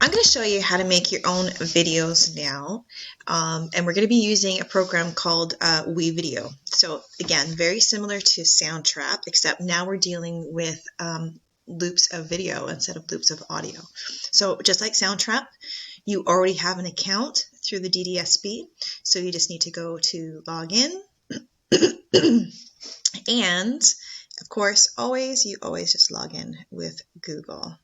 I'm going to show you how to make your own videos now, and we're going to be using a program called WeVideo. So again, very similar to Soundtrap, except now we're dealing with loops of video instead of loops of audio. So just like Soundtrap, you already have an account through the DDSB, so you just need to go to log in, and of course, you always just log in with Google.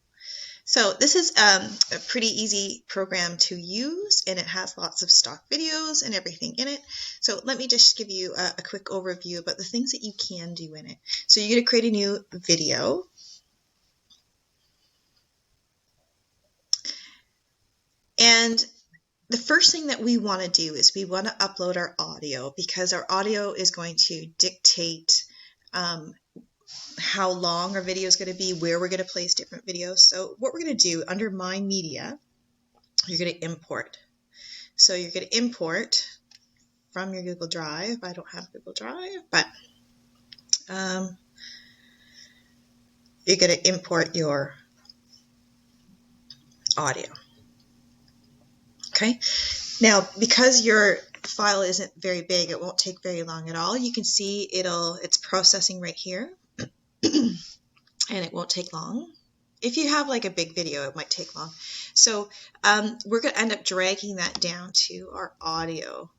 So this is a pretty easy program to use, and it has lots of stock videos and everything in it. So let me just give you a quick overview about the things that you can do in it. So you're going to create a new video. And the first thing that we want to do is we want to upload our audio, because our audio is going to dictate how long our video is going to be, where we're going to place different videos. So what we're going to do under My Media, you're going to import. So you're going to import from your Google Drive. I don't have Google Drive, but you're going to import your audio. Okay. Now, because your file isn't very big, it won't take very long at all. You can see it's processing right here. And it won't take long. If you have like a big video, it might take long. So we're going to end up dragging that down to our audio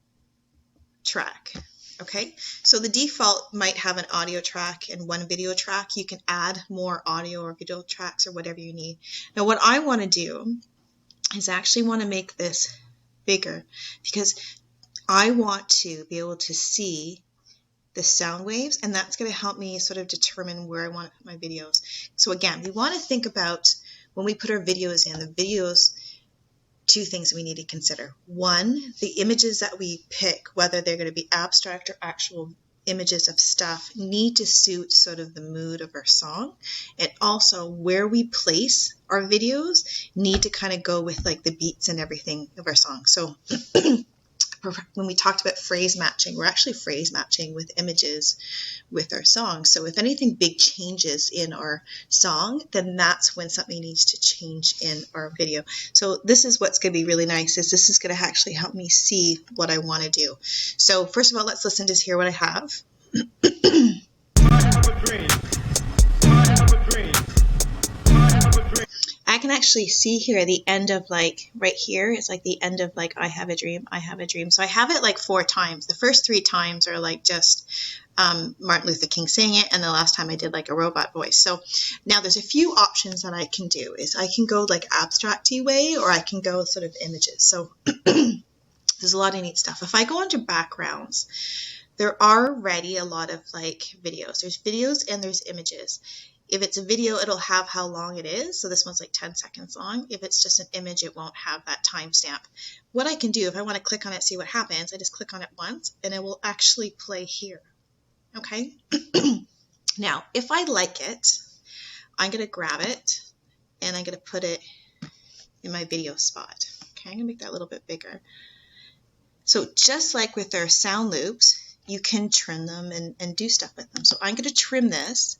track. Okay, so the default might have an audio track and one video track. You can add more audio or video tracks or whatever you need. Now what I want to do is actually want to make this bigger, because I want to be able to see the sound waves, and that's going to help me sort of determine where I want to put my videos. So again, we want to think about when we put our videos in, the videos, two things we need to consider. One, the images that we pick, whether they're going to be abstract or actual images of stuff, need to suit sort of the mood of our song. And also where we place our videos need to kind of go with like the beats and everything of our song. So when we talked about phrase matching, we're actually phrase matching with images with our song. So if anything big changes in our song, then that's when something needs to change in our video. So this is what's going to be really nice, is this is going to actually help me see what I want to do. So first of all, let's listen to hear what I have. I can actually see here the end of like right here. It's like the end of like I have a dream, I have a dream. So I have it like 4 times. The first 3 times are like just Martin Luther King saying it, and the last time I did like a robot voice. So now there's a few options that I can do. Is I can go like abstract-y way, or I can go sort of images. So there's a lot of neat stuff. If I go into backgrounds, there are already a lot of like videos. There's videos and there's images. If it's a video, it'll have how long it is. So this one's like 10 seconds long. If it's just an image, it won't have that timestamp. What I can do, if I want to click on it, see what happens, I just click on it once and it will actually play here. Okay. Now, if I like it, I'm going to grab it and I'm going to put it in my video spot. Okay. I'm going to make that a little bit bigger. So just like with our sound loops, you can trim them and do stuff with them. So I'm going to trim this,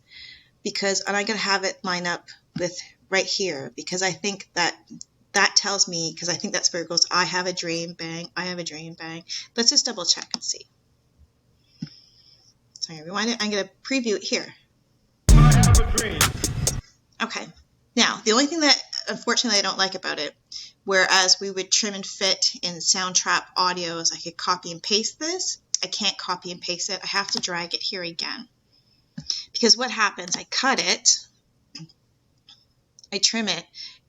and I'm going to have it line up with right here, because I think that tells me, because I think that's where it goes, I have a dream, bang, I have a dream, bang. Let's just double check and see. So I'm going to rewind it. I'm going to preview it here. Okay. Now, the only thing that unfortunately I don't like about it, whereas we would trim and fit in Soundtrap audios, I could copy and paste this. I can't copy and paste it. I have to drag it here again. Because what happens, I cut it, I trim it,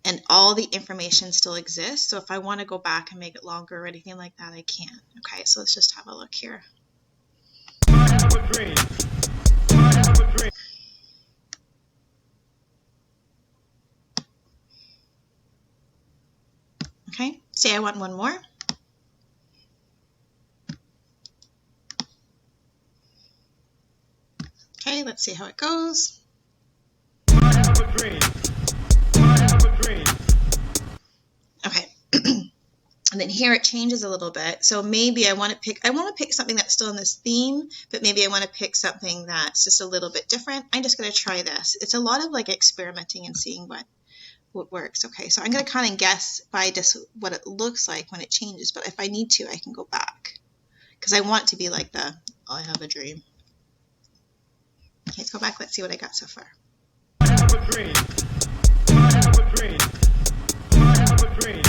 and all the information still exists. So if I want to go back and make it longer or anything like that, I can. Okay, so let's just have a look here. Okay, say I want one more. Okay, let's see how it goes. Okay. And then here it changes a little bit. So maybe I want to pick something that's still in this theme, but maybe I want to pick something that's just a little bit different. I'm just going to try this. It's a lot of like experimenting and seeing what works. Okay, so I'm going to kind of guess by just what it looks like when it changes, but if I need to, I can go back because I want it to be like the I have a dream. Okay, let's go back. Let's see what I got so far. I have a dream. I have a dream. I have a dream.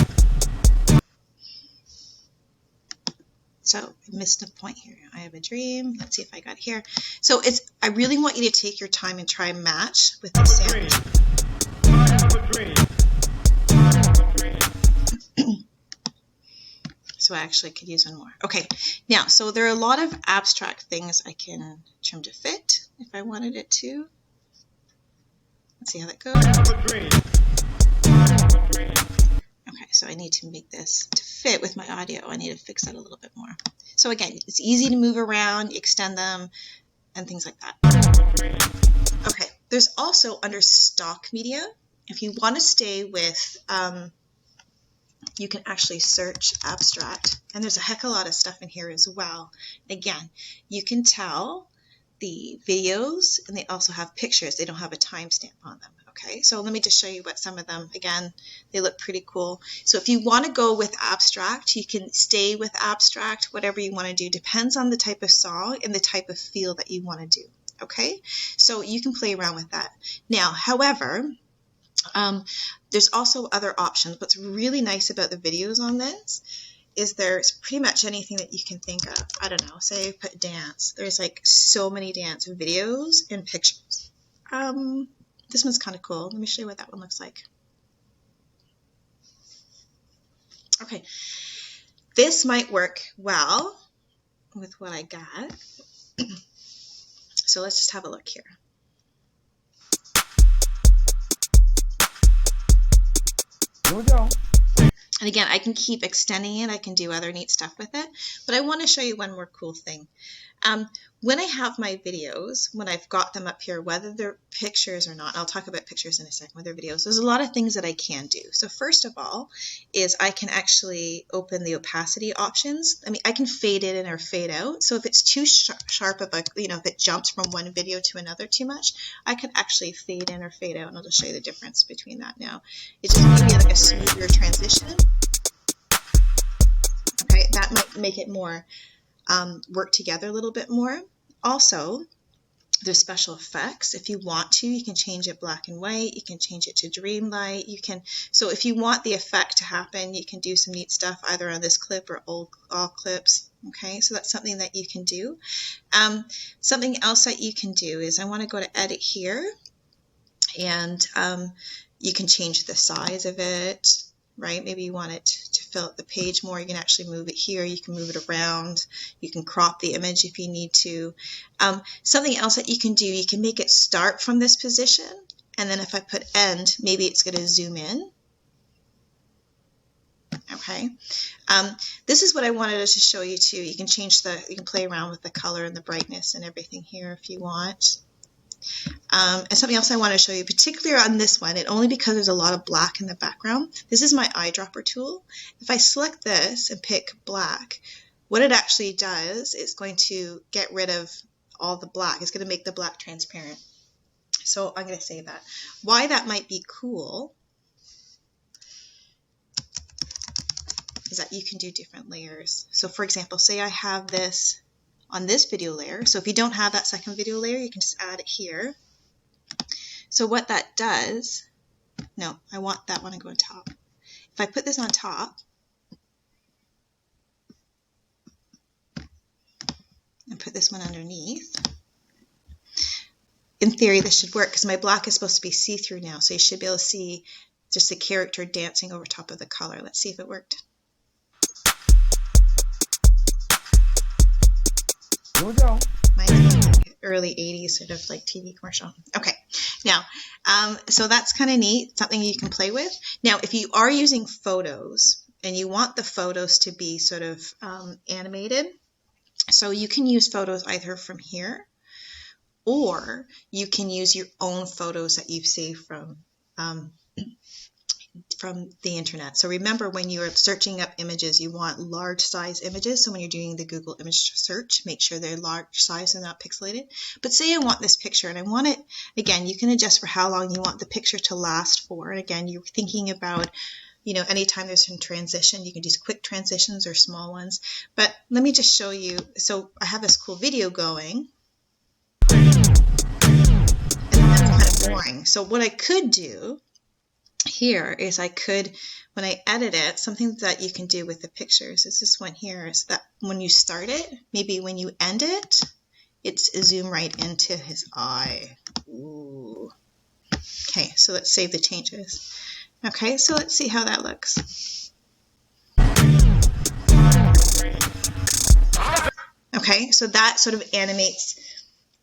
So I missed a point here. I have a dream. Let's see if I got here. So I really want you to take your time and try and match with the sound. I have a dream. I have a dream. So I actually could use one more. Okay, now, so there are a lot of abstract things I can trim to fit if I wanted it to. Let's see how that goes. I have a dream. I have a dream. Okay, so I need to make this to fit with my audio. I need to fix that a little bit more. So again, it's easy to move around, extend them, and things like that. Okay, there's also under stock media, if you want to stay with, you can actually search abstract, and there's a heck of a lot of stuff in here as well. Again, you can tell the videos, and they also have pictures. They don't have a timestamp on them. Okay, so let me just show you what some of them, again, they look pretty cool. So if you want to go with abstract, you can stay with abstract, whatever you want to do. Depends on the type of song and the type of feel that you want to do. Okay, so you can play around with that. Now, however, there's also other options. What's really nice about the videos on this is there's pretty much anything that you can think of. I don't know, say put dance. There's like so many dance videos and pictures. This one's kind of cool. Let me show you what that one looks like. Okay, this might work well with what I got. So let's just have a look here. Here we go. And again, I can keep extending it. I can do other neat stuff with it. But I want to show you one more cool thing. When I have my videos, when I've got them up here, whether they're pictures or not, I'll talk about pictures in a second, whether videos, there's a lot of things that I can do. So first of all is I can actually open the opacity options. I mean, I can fade it in or fade out. So if it's too sharp of a, if it jumps from one video to another too much, I could actually fade in or fade out. And I'll just show you the difference between that now. It just gives you like a smoother transition. Okay, that might make it more work together a little bit more. Also, there's special effects. If you want to, you can change it black and white. You can change it to dream light. So if you want the effect to happen, you can do some neat stuff either on this clip or all clips. Okay, so that's something that you can do. Something else that you can do is I want to go to edit here, and you can change the size of it. Right? Maybe you want it to fill up the page more. You can actually move it here. You can move it around. You can crop the image if you need to. Something else that you can do, you can make it start from this position. And then if I put end, maybe it's going to zoom in. Okay. This is what I wanted to show you too. You can you can play around with the color and the brightness and everything here if you want. And something else I want to show you, particularly on this one, and only because there's a lot of black in the background, this is my eyedropper tool. If I select this and pick black, what it actually does is going to get rid of all the black. It's going to make the black transparent. So I'm going to save that. Why that might be cool is that you can do different layers. So for example, say I have this on this video layer. So if you don't have that second video layer, you can just add it here. So what that does, no, I want that one to go on top. If I put this on top and put this one underneath, in theory this should work because my black is supposed to be see-through now. So you should be able to see just the character dancing over top of the color. Let's see if it worked. Here we go. Mine's like early 80s, sort of like TV commercial. Okay, now, so that's kind of neat, something you can play with. Now, if you are using photos and you want the photos to be sort of animated, so you can use photos either from here, or you can use your own photos that you've saved from from the internet. So remember, when you're searching up images, you want large size images. So when you're doing the Google image search, make sure they're large size and not pixelated. But say I want this picture and I want it, again, you can adjust for how long you want the picture to last for. And again, you're thinking about, you know, anytime there's some transition, you can do quick transitions or small ones. But let me just show you. So I have this cool video going. Boring. So what I could do here is I could, when I edit it, something that you can do with the pictures is this one here, is that when you start it, maybe when you end it, it's zoom right into his eye. Ooh. Okay, so let's save the changes. Okay, so let's see how that looks. Okay, so that sort of animates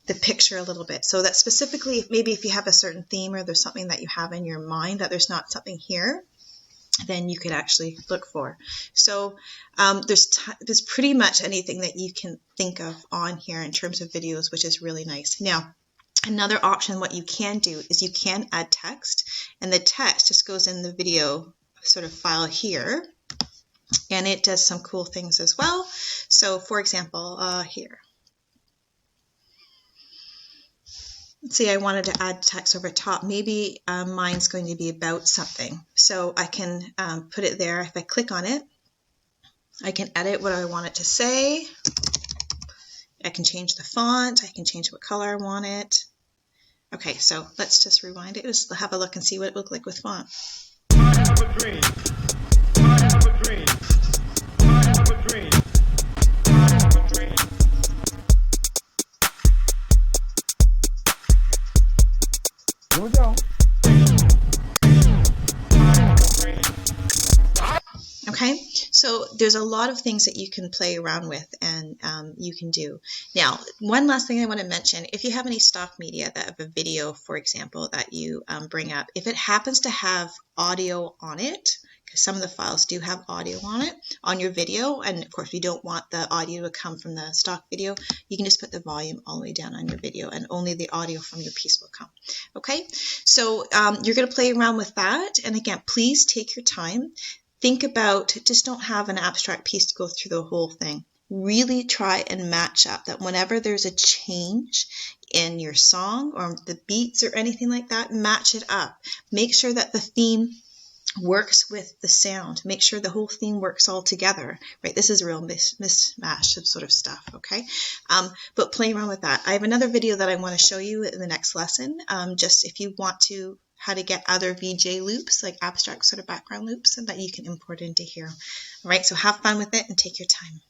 the picture a little bit. So that specifically, maybe if you have a certain theme or there's something that you have in your mind that there's not something here, then you could actually look for. So there's pretty much anything that you can think of on here in terms of videos, which is really nice. Now, another option, what you can do is you can add text, and the text just goes in the video sort of file here, and it does some cool things as well. So for example, here. Let's see, I wanted to add text over top. Maybe mine's going to be about something. So I can put it there. If I click on it, I can edit what I want it to say. I can change the font. I can change what color I want it. Okay, so let's just rewind it. Just have a look and see what it looked like with font. Here we go. Okay, so there's a lot of things that you can play around with and you can do. Now, one last thing I want to mention, if you have any stock media that have a video, for example, that you bring up, if it happens to have audio on it, because some of the files do have audio on it, on your video, and of course you don't want the audio to come from the stock video, you can just put the volume all the way down on your video and only the audio from your piece will come. Okay, so you're going to play around with that, and again, please take your time. Think about, just don't have an abstract piece to go through the whole thing. Really try and match up that whenever there's a change in your song or the beats or anything like that, match it up. Make sure that the theme works with the sound. Make sure the whole theme works all together, right? This is a real mismatch of sort of stuff, okay? But play around with that. I have another video that I want to show you in the next lesson, just if you want to, how to get other VJ loops, like abstract sort of background loops, and that you can import into here. All right, so have fun with it and take your time.